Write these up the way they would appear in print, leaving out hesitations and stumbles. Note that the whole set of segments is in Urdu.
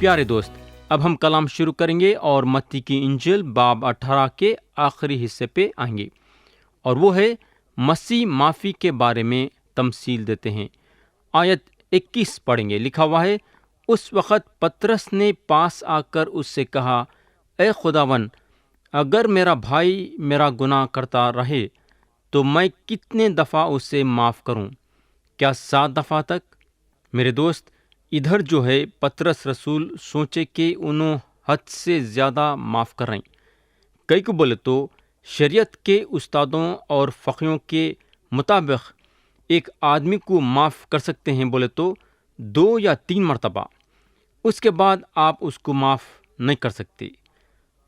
پیارے دوست، اب ہم کلام شروع کریں گے اور متی کی انجیل باب 18 کے آخری حصے پہ آئیں گے، اور وہ ہے مسیح معافی کے بارے میں تمثیل دیتے ہیں۔ آیت 21 پڑھیں گے، لکھا ہوا ہے، اس وقت پطرس نے پاس آ کر اس سے کہا، اے خداوند، اگر میرا بھائی میرا گناہ کرتا رہے تو میں کتنے دفعہ اسے معاف کروں؟ کیا 7 دفعہ تک؟ میرے دوست، ادھر جو ہے پطرس رسول سوچے کہ انہوں حد سے زیادہ معاف کر رہے ہیں۔ کئی کو بولے تو شریعت کے استادوں اور فقیوں کے مطابق ایک آدمی کو معاف کر سکتے ہیں بولے تو 2 یا 3 مرتبہ، اس کے بعد آپ اس کو معاف نہیں کر سکتے۔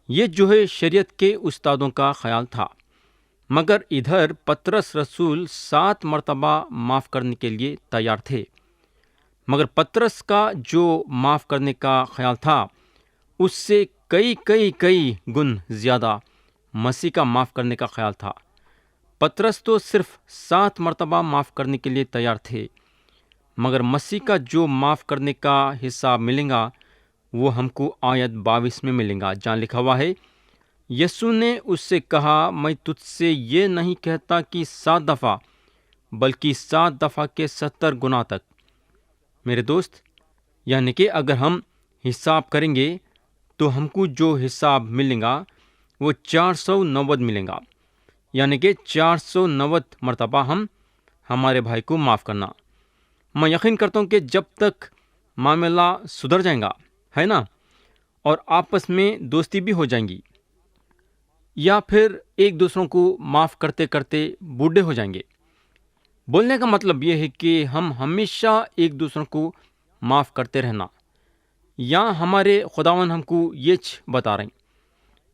یہ جو ہے شریعت کے استادوں کا خیال تھا، مگر ادھر پطرس رسول 7 مرتبہ معاف کرنے کے لیے تیار تھے۔ مگر پطرس کا جو معاف کرنے کا خیال تھا اس سے کئی گن زیادہ مسیح کا معاف کرنے کا خیال تھا۔ پطرس تو صرف 7 مرتبہ معاف کرنے کے لیے تیار تھے، مگر مسیح کا جو معاف کرنے کا حصہ ملے گا وہ ہم کو آیت 22 میں ملے گا، جہاں لکھا ہوا ہے، یسوع نے اس سے کہا، میں تجھ سے یہ نہیں کہتا کہ 7 دفعہ بلکہ 7 دفعہ کے 70 گنا تک۔ میرے دوست، یعنی کہ اگر ہم حساب کریں گے تو ہم کو جو حساب ملے گا وہ 490 ملے گا، یعنی کہ 490 مرتبہ ہم ہمارے بھائی کو معاف کرنا۔ میں یقین کرتا ہوں کہ جب تک معاملہ سدھر جائیں گا، ہے نا، اور آپس میں دوستی بھی ہو جائیں گی، یا پھر ایک دوسروں کو معاف کرتے کرتے بوڑھے ہو جائیں گے۔ بولنے کا مطلب یہ ہے کہ ہم ہمیشہ ایک دوسروں کو معاف کرتے رہنا۔ یا ہمارے خداوند ہم کو یہ بتا رہے ہیں،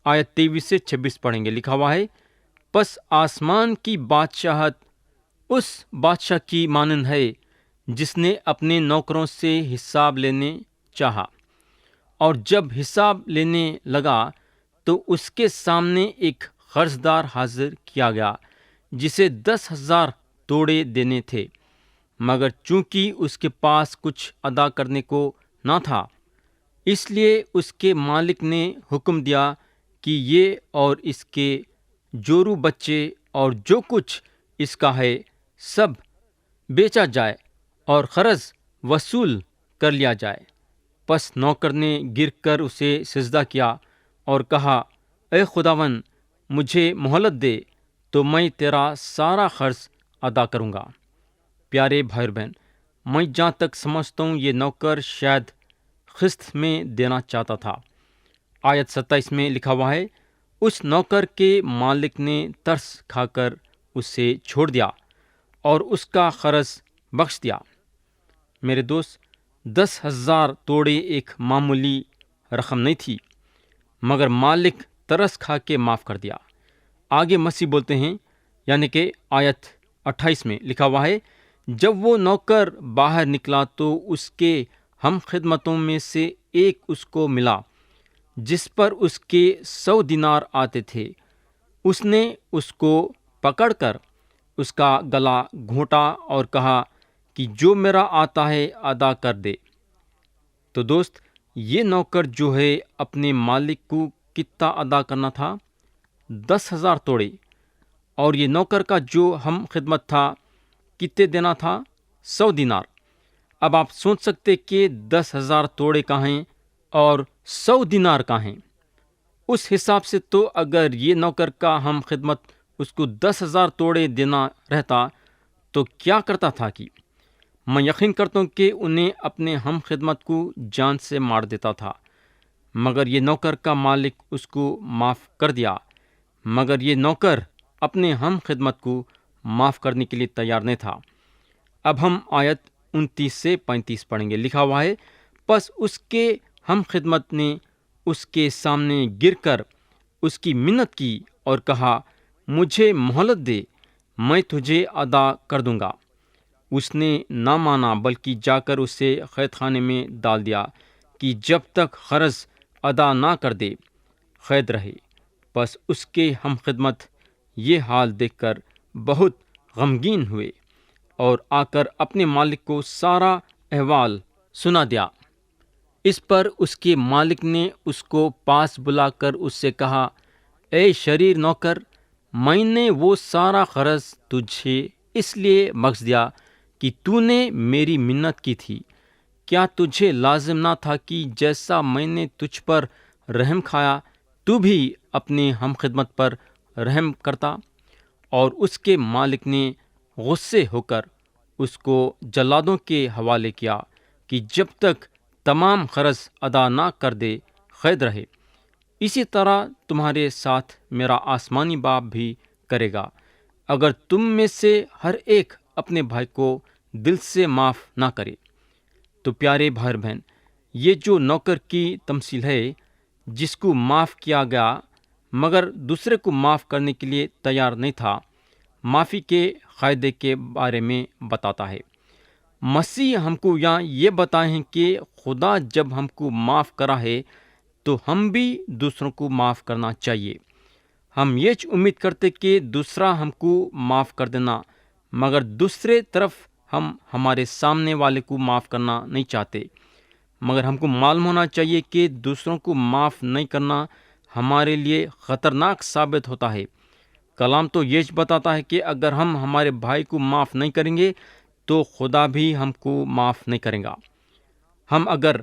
آیت 23 سے 26 پڑھیں گے، لکھا ہوا ہے، پس آسمان کی بادشاہت اس بادشاہ کی مانند ہے جس نے اپنے نوکروں سے حساب لینے چاہا، اور جب حساب لینے لگا تو اس کے سامنے ایک قرضدار حاضر کیا گیا جسے 10,000 توڑے دینے تھے، مگر چونکہ اس کے پاس کچھ ادا کرنے کو نہ تھا، اس لیے اس کے مالک نے حکم دیا کہ یہ اور اس کے جورو بچے اور جو کچھ اس کا ہے سب بیچا جائے اور قرض وصول کر لیا جائے۔ پس نوکر نے گر کر اسے سجدہ کیا اور کہا، اے خداوند، مجھے مہلت دے تو میں تیرا سارا قرض ادا کروں گا۔ پیارے بھائی اور بہن، میں جہاں تک سمجھتا ہوں یہ نوکر شاید قسط میں دینا چاہتا تھا۔ آیت 27 میں لکھا ہوا ہے، اس نوکر کے مالک نے ترس کھا کر اسے چھوڑ دیا اور اس کا قرض بخش دیا۔ میرے دوست، 10,000 توڑے ایک معمولی رقم نہیں تھی، مگر مالک ترس کھا کے معاف کر دیا۔ آگے مسیح بولتے ہیں، یعنی کہ آیت 28 میں لکھا ہوا ہے، جب وہ نوکر باہر نکلا تو اس کے ہم خدمتوں میں سے ایک اس کو ملا جس پر اس کے 100 دینار آتے تھے۔ اس نے اس کو پکڑ کر اس کا گلا گھونٹا اور کہا کہ جو میرا آتا ہے ادا کر دے۔ تو دوست، یہ نوکر جو ہے اپنے مالک کو کتنا ادا کرنا تھا؟ 10,000 توڑے۔ اور یہ نوکر کا جو ہم خدمت تھا کتنے دینا تھا؟ 100 دینار۔ اب آپ سوچ سکتے کہ 10,000 توڑے کا ہیں اور 100 دینار کا ہیں۔ اس حساب سے تو اگر یہ نوکر کا ہم خدمت اس کو 10,000 توڑے دینا رہتا تو کیا کرتا تھا کہ میں یقین کرتا ہوں کہ انہیں اپنے ہم خدمت کو جان سے مار دیتا تھا، مگر یہ نوکر کا مالک اس کو معاف کر دیا۔ مگر یہ نوکر اپنے ہم خدمت کو معاف کرنے کے لیے تیار نہیں تھا۔ اب ہم آیت 29 سے 35 پڑھیں گے، لکھا ہوا ہے، پس اس کے ہم خدمت نے اس کے سامنے گر کر اس کی منت کی اور کہا، مجھے مہلت دے، میں تجھے ادا کر دوں گا۔ اس نے نہ مانا بلکہ جا کر اسے قید خانے میں ڈال دیا کہ جب تک قرض ادا نہ کر دے قید رہے۔ پس اس کے ہم خدمت یہ حال دیکھ کر بہت غمگین ہوئے اور آ کر اپنے مالک کو سارا احوال سنا دیا۔ اس پر اس کے مالک نے اس کو پاس بلا کر اس سے کہا، اے شریر نوکر، میں نے وہ سارا قرض تجھے اس لیے بخش دیا کہ تو نے میری منت کی تھی۔ کیا تجھے لازم نہ تھا کہ جیسا میں نے تجھ پر رحم کھایا تو بھی اپنے ہم خدمت پر رحم کرتا؟ اور اس کے مالک نے غصے ہو کر اس کو جلادوں کے حوالے کیا کہ جب تک تمام قرض ادا نہ کر دے قید رہے۔ اسی طرح تمہارے ساتھ میرا آسمانی باپ بھی کرے گا، اگر تم میں سے ہر ایک اپنے بھائی کو دل سے معاف نہ کرے۔ تو پیارے بھائی بہن، یہ جو نوکر کی تمثیل ہے جس کو معاف کیا گیا مگر دوسرے کو معاف کرنے کے لیے تیار نہیں تھا، معافی کے قاعدے کے بارے میں بتاتا ہے۔ مسیح ہم کو یہاں یہ بتائیں ہیں کہ خدا جب ہم کو معاف کرا ہے تو ہم بھی دوسروں کو معاف کرنا چاہیے۔ ہم یہ امید کرتے کہ دوسرا ہم کو معاف کر دینا، مگر دوسرے طرف ہم ہمارے سامنے والے کو معاف کرنا نہیں چاہتے۔ مگر ہم کو معلوم ہونا چاہیے کہ دوسروں کو معاف نہیں کرنا ہمارے لیے خطرناک ثابت ہوتا ہے۔ کلام تو یہ بتاتا ہے کہ اگر ہم ہمارے بھائی کو معاف نہیں کریں گے تو خدا بھی ہم کو معاف نہیں کرے گا۔ ہم اگر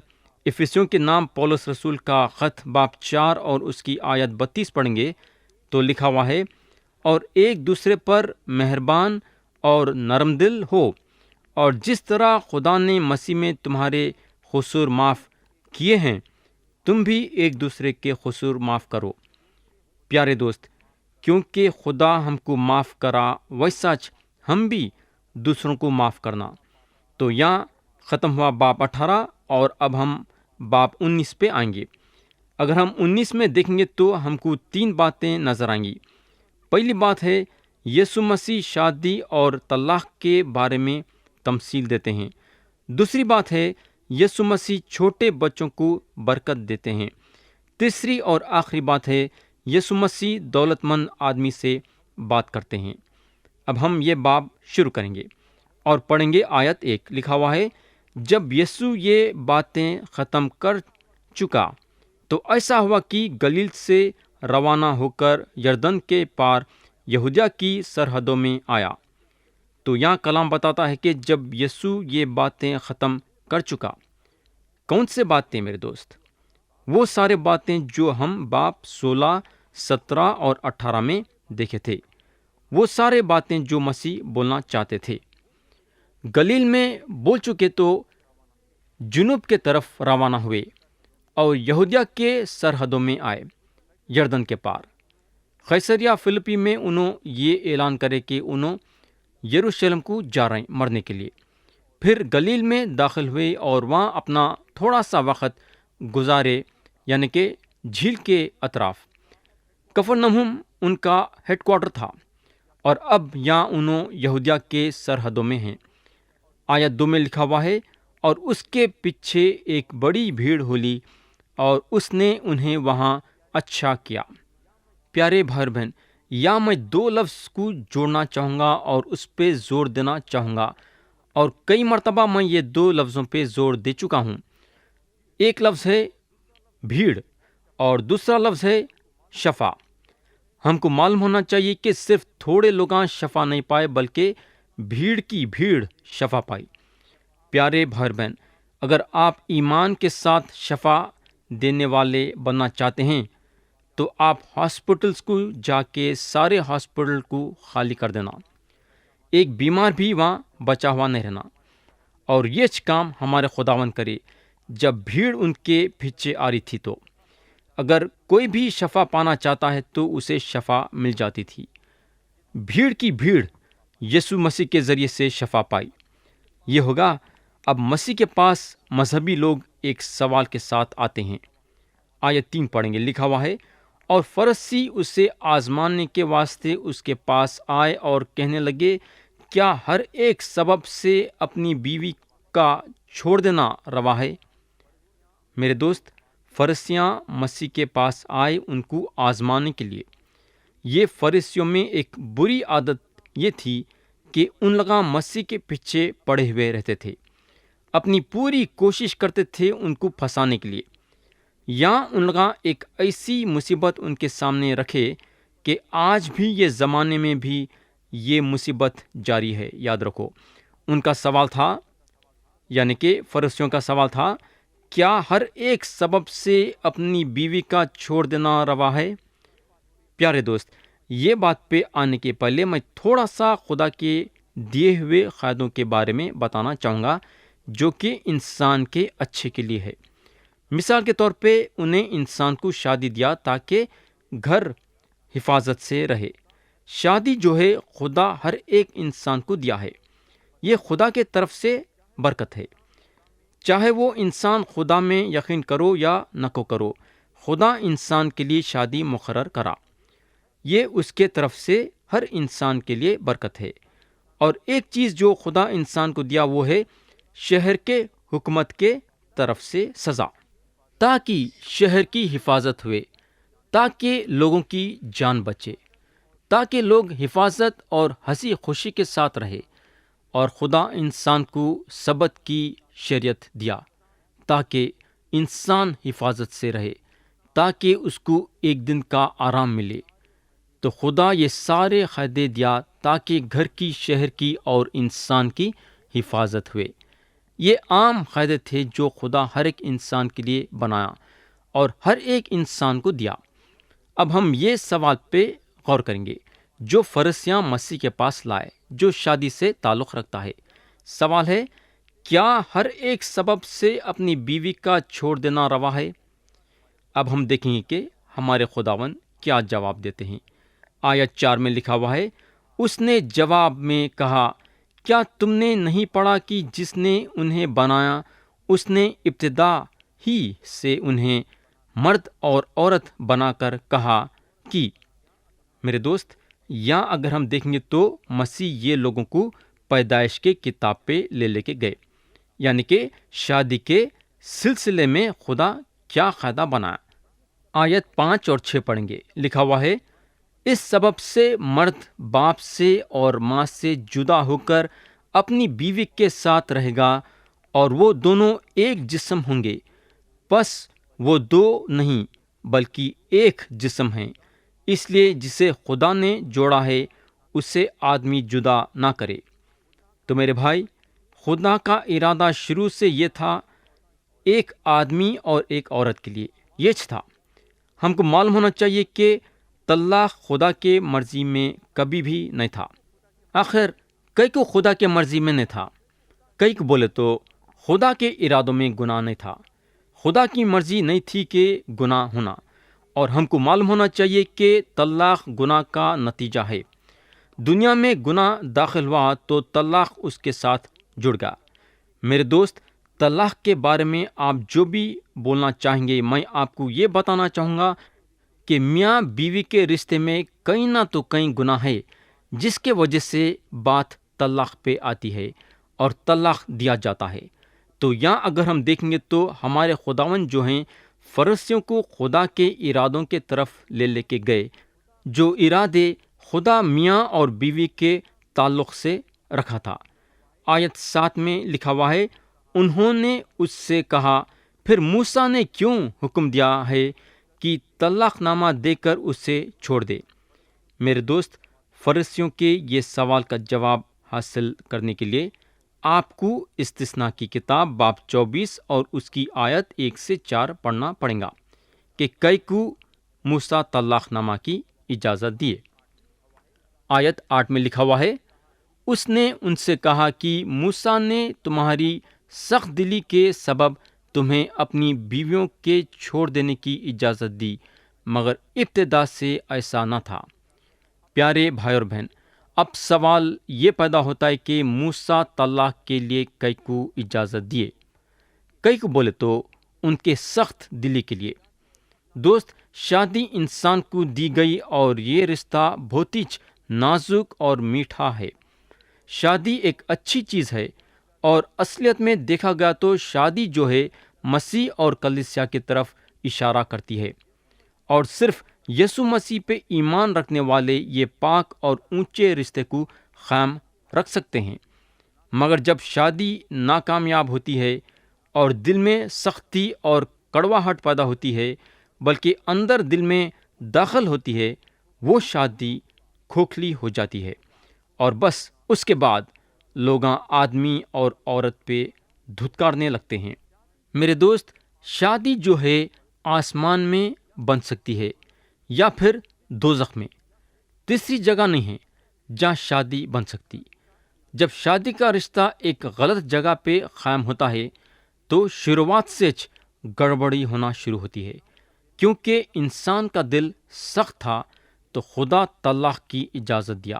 افسیوں کے نام پولس رسول کا خط باب 4 اور اس کی آیت 32 پڑھیں گے تو لکھا ہوا ہے، اور ایک دوسرے پر مہربان اور نرم دل ہو، اور جس طرح خدا نے مسیح میں تمہارے قصور معاف کیے ہیں تم بھی ایک دوسرے کے قصور معاف کرو۔ پیارے دوست، کیونکہ خدا ہم کو معاف کرا ویسا ہم بھی دوسروں کو معاف کرنا۔ تو یہاں ختم ہوا باب 18 اور اب ہم باب 19 پہ آئیں گے۔ اگر ہم 19 میں دیکھیں گے تو ہم کو 3 باتیں نظر آئیں گی۔ پہلی بات ہے، یسوع مسیح شادی اور طلاق کے بارے میں تمثیل دیتے ہیں۔ دوسری بات ہے، یسوع مسیح چھوٹے بچوں کو برکت دیتے ہیں۔ تیسری اور آخری بات ہے، یسوع مسیح دولت مند آدمی سے بات کرتے ہیں۔ اب ہم یہ باب شروع کریں گے اور پڑھیں گے آیت 1۔ لکھا ہوا ہے، جب یسوع یہ باتیں ختم کر چکا تو ایسا ہوا کہ گلیل سے روانہ ہو کر یردن کے پار یہودیہ کی سرحدوں میں آیا۔ تو یہاں کلام بتاتا ہے کہ جب یسوع یہ باتیں ختم کر چکا، کون سے باتیں میرے دوست؟ وہ سارے باتیں جو ہم باب 16، 17 اور 18 میں دیکھے تھے، وہ سارے باتیں جو مسیح بولنا چاہتے تھے۔ گلیل میں بول چکے تو جنوب کے طرف روانہ ہوئے اور یہودیہ کے سرحدوں میں آئے، یردن کے پار۔ قیصریہ فلپی میں انہوں یہ اعلان کرے کہ انہوں یروشلم کو جا رہے ہیں مرنے کے لیے۔ پھر گلیل میں داخل ہوئے اور وہاں اپنا تھوڑا سا وقت گزارے، یعنی کہ جھیل کے اطراف۔ کفرنہوم ان کا ہیڈ کوارٹر تھا، اور اب یہاں انہوں یہودیہ کے سرحدوں میں ہیں۔ آیت 2 میں لکھا ہوا ہے، اور اس کے پیچھے ایک بڑی بھیڑ ہولی اور اس نے انہیں وہاں اچھا کیا۔ پیارے بھائی بہن، یا میں 2 لفظ کو جوڑنا چاہوں گا اور اس پہ زور دینا چاہوں گا، اور کئی مرتبہ میں یہ 2 لفظوں پہ زور دے چکا ہوں۔ ایک لفظ ہے بھیڑ اور دوسرا لفظ ہے شفا۔ ہم کو معلوم ہونا چاہیے کہ صرف تھوڑے لوگاں شفا نہیں پائے بلکہ بھیڑ کی بھیڑ شفا پائی۔ پیارے بھائی بہن، اگر آپ ایمان کے ساتھ شفا دینے والے بننا چاہتے ہیں تو آپ ہاسپٹلز کو جا کے سارے ہاسپٹل کو خالی کر دینا، ایک بیمار بھی وہاں بچا ہوا نہیں رہنا۔ اور یہ کام ہمارے خداوند کرے جب بھیڑ ان کے پیچھے آ رہی تھی۔ تو اگر کوئی بھی شفا پانا چاہتا ہے تو اسے شفا مل جاتی تھی۔ بھیڑ کی بھیڑ یسوع مسیح کے ذریعے سے شفا پائی۔ یہ ہوگا اب مسیح کے پاس مذہبی لوگ ایک سوال کے ساتھ آتے ہیں۔ آیت 3 پڑھیں گے، لکھا ہوا ہے، اور فرشتی اسے آزمانے کے واسطے اس کے پاس آئے اور کہنے لگے، کیا ہر ایک سبب سے اپنی بیوی کا چھوڑ دینا روا ہے؟ میرے دوست، فرشتیاں مسیح کے پاس آئے ان کو آزمانے کے لیے۔ یہ فرشتیوں میں ایک بری عادت یہ تھی کہ ان لوگاں مسیح کے پیچھے پڑے ہوئے رہتے تھے۔ اپنی پوری کوشش کرتے تھے ان کو پھنسانے کے لیے، یا ان کا ایک ایسی مصیبت ان کے سامنے رکھے کہ آج بھی یہ زمانے میں بھی یہ مصیبت جاری ہے۔ یاد رکھو، ان کا سوال تھا، یعنی کہ فرشتیوں کا سوال تھا، کیا ہر ایک سبب سے اپنی بیوی کا چھوڑ دینا روا ہے؟ پیارے دوست، یہ بات پہ آنے کے پہلے میں تھوڑا سا خدا کے دیے ہوئے قاعدوں کے بارے میں بتانا چاہوں گا جو کہ انسان کے اچھے کے لیے ہے۔ مثال کے طور پہ انہیں انسان کو شادی دیا تاکہ گھر حفاظت سے رہے۔ شادی جو ہے خدا ہر ایک انسان کو دیا ہے، یہ خدا کے طرف سے برکت ہے۔ چاہے وہ انسان خدا میں یقین کرو یا نہ کرو، خدا انسان کے لیے شادی مقرر کرا، یہ اس کے طرف سے ہر انسان کے لیے برکت ہے۔ اور ایک چیز جو خدا انسان کو دیا وہ ہے شہر کے حکومت کے طرف سے سزا، تاکہ شہر کی حفاظت ہوئے، تاکہ لوگوں کی جان بچے، تاکہ لوگ حفاظت اور ہنسی خوشی کے ساتھ رہے۔ اور خدا انسان کو سبت کی شریعت دیا تاکہ انسان حفاظت سے رہے، تاکہ اس کو ایک دن کا آرام ملے۔ تو خدا یہ سارے قاعدے دیا تاکہ گھر کی، شہر کی اور انسان کی حفاظت ہوئے۔ یہ عام قاعدے تھے جو خدا ہر ایک انسان کے لیے بنایا اور ہر ایک انسان کو دیا۔ اب ہم یہ سوال پہ غور کریں گے جو فرشتیاں مسیح کے پاس لائے، جو شادی سے تعلق رکھتا ہے۔ سوال ہے، کیا ہر ایک سبب سے اپنی بیوی کا چھوڑ دینا روا ہے؟ اب ہم دیکھیں گے کہ ہمارے خداوند کیا جواب دیتے ہیں۔ آیت 4 میں لکھا ہوا ہے، اس نے جواب میں کہا، کیا تم نے نہیں پڑھا کہ جس نے انہیں بنایا اس نے ابتدا ہی سے انہیں مرد اور عورت بنا کر کہا کہ۔ میرے دوست، یا اگر ہم دیکھیں گے تو مسیح یہ لوگوں کو پیدائش کے کتاب پہ لے کے گئے، یعنی کہ شادی کے سلسلے میں خدا کیا قاعدہ بنایا۔ آیت 5 اور 6 پڑھیں گے، لکھا ہوا ہے، اس سبب سے مرد باپ سے اور ماں سے جدا ہو کر اپنی بیوی کے ساتھ رہے گا اور وہ دونوں ایک جسم ہوں گے، پس وہ دو نہیں بلکہ ایک جسم ہیں۔ اس لیے جسے خدا نے جوڑا ہے اسے آدمی جدا نہ کرے۔ تو میرے بھائی، خدا کا ارادہ شروع سے یہ تھا، ایک آدمی اور ایک عورت کے لیے یہ تھا۔ ہم کو معلوم ہونا چاہیے کہ طلاق خدا کے مرضی میں کبھی بھی نہیں تھا۔ آخر کئی کو خدا کے مرضی میں نہیں تھا، کئی کو بولے تو خدا کے ارادوں میں گناہ نہیں تھا، خدا کی مرضی نہیں تھی کہ گناہ ہونا۔ اور ہم کو معلوم ہونا چاہیے کہ طلاق گناہ کا نتیجہ ہے۔ دنیا میں گناہ داخل ہوا تو طلاق اس کے ساتھ جڑ گیا۔ میرے دوست، طلاق کے بارے میں آپ جو بھی بولنا چاہیں گے، میں آپ کو یہ بتانا چاہوں گا کہ میاں بیوی کے رشتے میں کہیں نہ تو کہیں گناہ ہے، جس کے وجہ سے بات طلاق پہ آتی ہے اور طلاق دیا جاتا ہے۔ تو یہاں اگر ہم دیکھیں گے تو ہمارے خداوند جو ہیں فرشتیوں کو خدا کے ارادوں کے طرف لے کے گئے، جو ارادے خدا میاں اور بیوی کے تعلق سے رکھا تھا۔ آیت 7 میں لکھا ہوا ہے، انہوں نے اس سے کہا، پھر موسیٰ نے کیوں حکم دیا ہے کہ طلاق نامہ دے کر اسے چھوڑ دے؟ میرے دوست، فرشتیوں کے یہ سوال کا جواب حاصل کرنے کے لیے آپ کو استثناء کی کتاب باب 24 اور اس کی آیت 1 سے 4 پڑھنا پڑے گا کہ کئی کو موسیٰ طلاق نامہ کی اجازت دیے۔ آیت 8 میں لکھا ہوا ہے، اس نے ان سے کہا کہ موسیٰ نے تمہاری سخت دلی کے سبب تمہیں اپنی بیویوں کے چھوڑ دینے کی اجازت دی، مگر ابتدا سے ایسا نہ تھا۔ پیارے بھائی اور بہن، اب سوال یہ پیدا ہوتا ہے کہ موسیٰ طلاق کے لیے کئی کو اجازت دیے، کئی کو بولے تو ان کے سخت دلی کے لیے۔ دوست، شادی انسان کو دی گئی اور یہ رشتہ بہت ہی نازک اور میٹھا ہے۔ شادی ایک اچھی چیز ہے اور اصلیت میں دیکھا گیا تو شادی جو ہے مسیح اور کلیسیا کی طرف اشارہ کرتی ہے، اور صرف یسوع مسیح پہ ایمان رکھنے والے یہ پاک اور اونچے رشتے کو قائم رکھ سکتے ہیں۔ مگر جب شادی ناکامیاب ہوتی ہے اور دل میں سختی اور کڑواہٹ پیدا ہوتی ہے، بلکہ اندر دل میں داخل ہوتی ہے، وہ شادی کھوکھلی ہو جاتی ہے، اور بس اس کے بعد لوگاں آدمی اور عورت پہ دھتکارنے لگتے ہیں۔ میرے دوست، شادی جو ہے آسمان میں بن سکتی ہے یا پھر دوزخ میں، تیسری جگہ نہیں ہے جہاں شادی بن سکتی۔ جب شادی کا رشتہ ایک غلط جگہ پہ قائم ہوتا ہے تو شروعات سے گڑبڑی ہونا شروع ہوتی ہے، کیونکہ انسان کا دل سخت تھا تو خدا طلاق کی اجازت دیا۔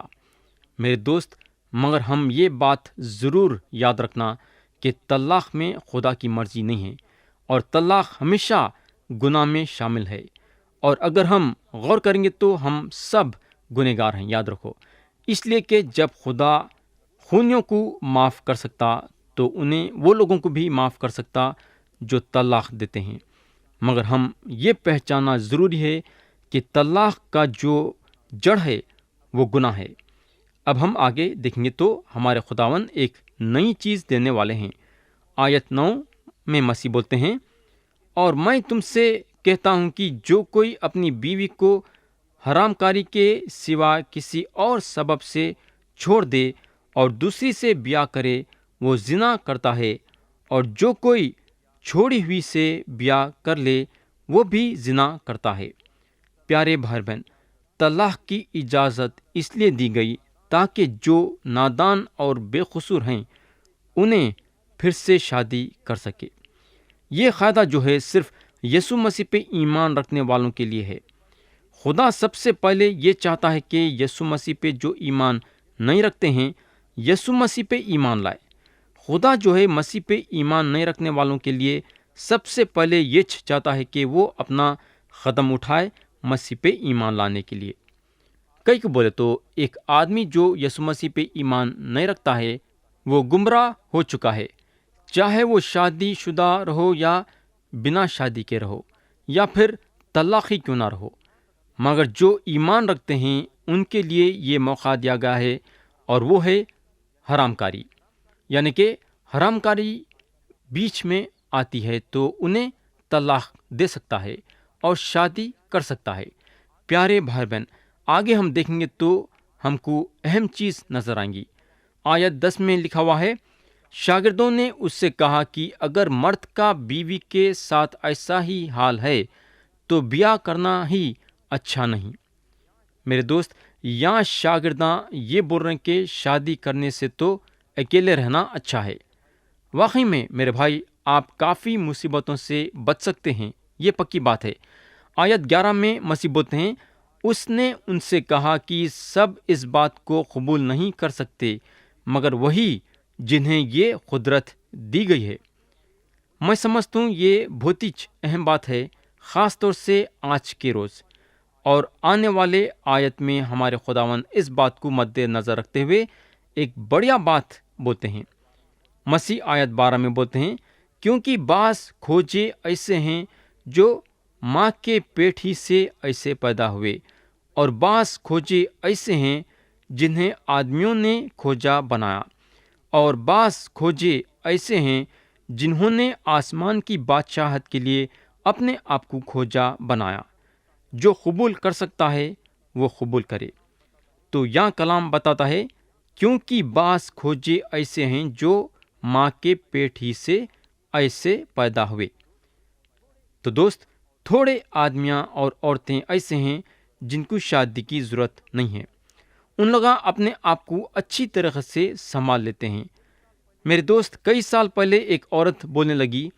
میرے دوست، مگر ہم یہ بات ضرور یاد رکھنا کہ طلاق میں خدا کی مرضی نہیں ہے، اور طلاق ہمیشہ گناہ میں شامل ہے، اور اگر ہم غور کریں گے تو ہم سب گنہگار ہیں، یاد رکھو۔ اس لیے کہ جب خدا خونیوں کو معاف کر سکتا تو انہیں وہ لوگوں کو بھی معاف کر سکتا جو طلاق دیتے ہیں، مگر ہم یہ پہچاننا ضروری ہے کہ طلاق کا جو جڑ ہے وہ گناہ ہے۔ اب ہم آگے دیکھیں گے تو ہمارے خداوند ایک نئی چیز دینے والے ہیں۔ آیت 9 میں مسیح بولتے ہیں، اور میں تم سے کہتا ہوں کہ جو کوئی اپنی بیوی کو حرام کاری کے سوا کسی اور سبب سے چھوڑ دے اور دوسری سے بیاہ کرے، وہ زنا کرتا ہے، اور جو کوئی چھوڑی ہوئی سے بیاہ کر لے وہ بھی زنا کرتا ہے۔ پیارے بھائی بہن، طلاق کی اجازت اس لیے دی گئی تاکہ جو نادان اور بے قصور ہیں انہیں پھر سے شادی کر سکے۔ یہ قاعدہ جو ہے صرف یسوع مسیح پہ ایمان رکھنے والوں کے لیے ہے۔ خدا سب سے پہلے یہ چاہتا ہے کہ یسوع مسیح پہ جو ایمان نہیں رکھتے ہیں یسوع مسیح پہ ایمان لائے۔ خدا جو ہے مسیح پہ ایمان نہیں رکھنے والوں کے لیے سب سے پہلے یہ چاہتا ہے کہ وہ اپنا قدم اٹھائے مسیح پہ ایمان لانے کے لیے۔ کئی کو بولے تو ایک آدمی جو یسوع مسیح پہ ایمان نہیں رکھتا ہے وہ گمراہ ہو چکا ہے، چاہے وہ شادی شدہ رہو یا بنا شادی کے رہو یا پھر طلاق ہی کیوں نہ رہو، مگر جو ایمان رکھتے ہیں ان کے لیے یہ موقع دیا گیا ہے، اور وہ ہے حرام کاری۔ یعنی کہ حرام کاری بیچ میں آتی ہے تو انہیں طلاق دے سکتا ہے اور شادی کر سکتا ہے۔ پیارے بھائی بہن، آگے ہم دیکھیں گے تو ہم کو اہم چیز نظر آئیں گی۔ آیت 10 میں لکھا ہوا ہے، شاگردوں نے اس سے کہا کہ اگر مرد کا بیوی کے ساتھ ایسا ہی حال ہے تو بیاہ کرنا ہی اچھا نہیں۔ میرے دوست، یہاں شاگرداں یہ بول رہے ہیں کہ شادی کرنے سے تو اکیلے رہنا اچھا ہے۔ واقعی میں میرے بھائی، آپ کافی مصیبتوں سے بچ سکتے ہیں، یہ پکی بات ہے۔ آیت 11 میں مسیح بولتے ہیں، اس نے ان سے کہا کہ سب اس بات کو قبول نہیں کر سکتے مگر وہی جنہیں یہ قدرت دی گئی ہے۔ میں سمجھتا ہوں یہ بہت ہی اہم بات ہے، خاص طور سے آج کے روز اور آنے والے آیت میں ہمارے خداوند اس بات کو مد نظر رکھتے ہوئے ایک بڑیا بات بولتے ہیں۔ مسیح آیت 12 میں بولتے ہیں، کیونکہ بعض کھوجے ایسے ہیں جو ماں کے پیٹ ہی سے ایسے پیدا ہوئے، اور بعض کھوجے ایسے ہیں جنہیں آدمیوں نے کھوجا بنایا، اور بعض کھوجے ایسے ہیں جنہوں نے آسمان کی بادشاہت کے لیے اپنے آپ کو کھوجا بنایا۔ جو قبول کر سکتا ہے وہ قبول کرے۔ تو یہاں کلام بتاتا ہے، کیونکہ بعض کھوجے ایسے ہیں جو ماں کے پیٹ ہی سے ایسے پیدا ہوئے۔ تو دوست، تھوڑے آدمیاں اور عورتیں ایسے ہیں جن کو شادی کی ضرورت نہیں ہے، ان لوگ اپنے آپ کو اچھی طرح سے سنبھال لیتے ہیں۔ میرے دوست، کئی سال پہلے ایک عورت بولنے لگی،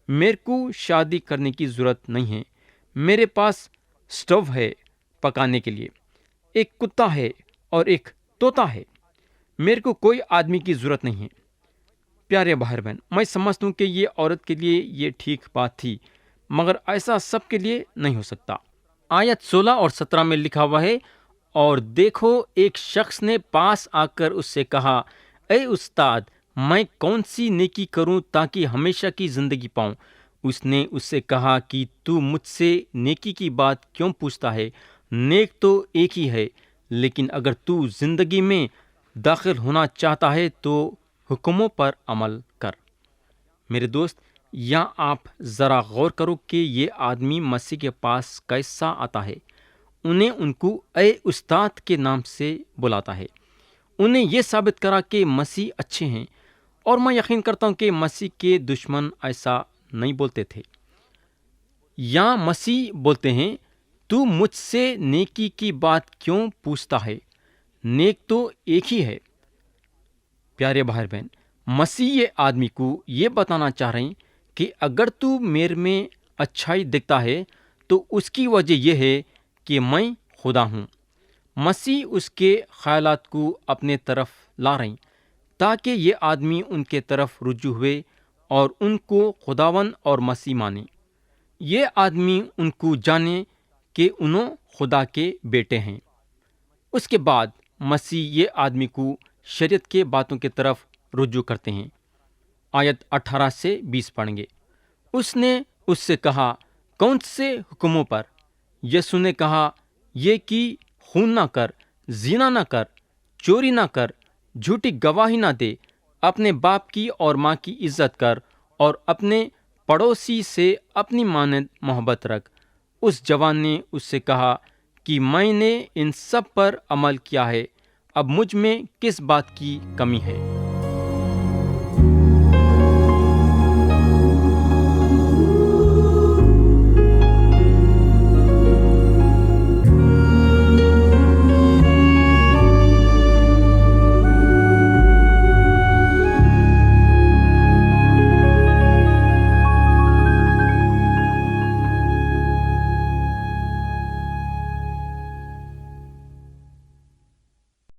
میرے کو شادی کرنے کی ضرورت نہیں ہے، میرے پاس سٹو ہے پکانے کے لیے، ایک کتا ہے اور ایک طوطا ہے، میرے کو کوئی آدمی کی ضرورت نہیں ہے۔ پیارے بھائی بہن، میں سمجھتا ہوں کہ یہ عورت کے لیے یہ ٹھیک بات تھی، مگر ایسا سب کے لیے نہیں ہو سکتا۔ آیت 16 اور 17 میں لکھا ہوا ہے، اور دیکھو ایک شخص نے پاس آ کر اس سے کہا، اے استاد، میں کون سی نیکی کروں تاکہ ہمیشہ کی زندگی پاؤں؟ اس نے اس سے کہا کہ تو مجھ سے نیکی کی بات کیوں پوچھتا ہے؟ نیک تو ایک ہی ہے، لیکن اگر تو زندگی میں داخل ہونا چاہتا ہے تو حکموں پر عمل کر۔ میرے دوست، یہاں آپ ذرا غور کرو کہ یہ آدمی مسیح کے پاس کیسا آتا ہے۔ انہیں ان کو اے استاد کے نام سے بلاتا ہے۔ انہیں یہ ثابت کرا کہ مسیح اچھے ہیں، اور میں یقین کرتا ہوں کہ مسیح کے دشمن ایسا نہیں بولتے تھے۔ یہاں مسیح بولتے ہیں، تو مجھ سے نیکی کی بات کیوں پوچھتا ہے؟ نیک تو ایک ہی ہے۔ پیارے بھائی بہن، مسیح یہ آدمی کو یہ بتانا چاہ رہے ہیں کہ اگر تو میرے میں اچھائی دیکھتا ہے تو اس کی وجہ یہ ہے کہ میں خدا ہوں۔ مسیح اس کے خیالات کو اپنے طرف لا رہے ہیں تاکہ یہ آدمی ان کے طرف رجوع ہوئے اور ان کو خداوند اور مسیح مانے۔ یہ آدمی ان کو جانے کہ انہوں خدا کے بیٹے ہیں۔ اس کے بعد مسیح یہ آدمی کو شریعت کے باتوں کی طرف رجوع کرتے ہیں۔ آیت 18 سے 20 پڑھیں گے۔ اس نے اس سے کہا، کون سے حکموں پر؟ یسوع نے کہا، یہ کہ خون نہ کر، زنا نہ کر، چوری نہ کر، جھوٹی گواہی نہ دے، اپنے باپ کی اور ماں کی عزت کر، اور اپنے پڑوسی سے اپنی مانند محبت رکھ۔ اس جوان نے اس سے کہا کہ میں نے ان سب پر عمل کیا ہے، اب مجھ میں کس بات کی کمی ہے؟